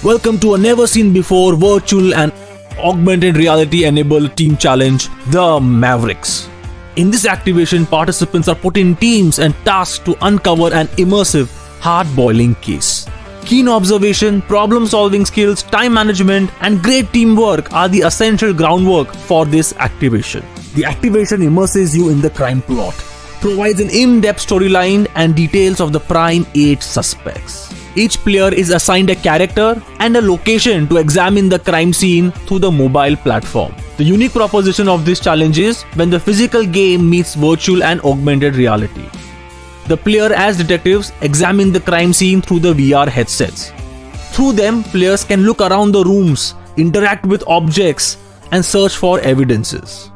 Welcome to a never seen before virtual and augmented reality enabled team challenge, the Mavericks. In this activation, participants are put in teams and tasked to uncover an immersive, heart-boiling case. Keen observation, problem-solving skills, time management, and great teamwork are the essential groundwork for this activation. The activation immerses you in the crime plot, provides an in-depth storyline and details of the prime 8 suspects. Each player is assigned a character and a location to examine the crime scene through the mobile platform. The unique proposition of this challenge is when the physical game meets virtual and augmented reality. The player as detectives examine the crime scene through the VR headsets. Through them, players can look around the rooms, interact with objects, and search for evidences.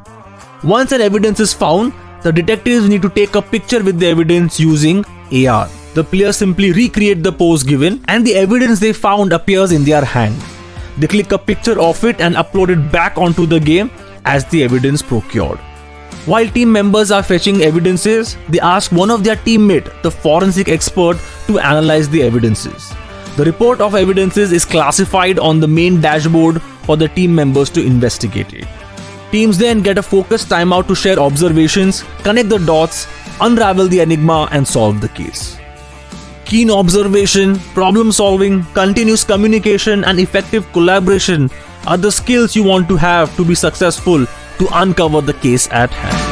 Once an evidence is found, the detectives need to take a picture with the evidence using AR. The players simply recreate the pose given and the evidence they found appears in their hand. They click a picture of it and upload it back onto the game as the evidence procured. While team members are fetching evidences, they ask one of their teammate, the forensic expert, to analyze the evidences. The report of evidences is classified on the main dashboard for the team members to investigate it. Teams then get a focused timeout to share observations, connect the dots, unravel the enigma, and solve the case. Keen observation, problem solving, continuous communication, and effective collaboration are the skills you want to have to be successful to uncover the case at hand.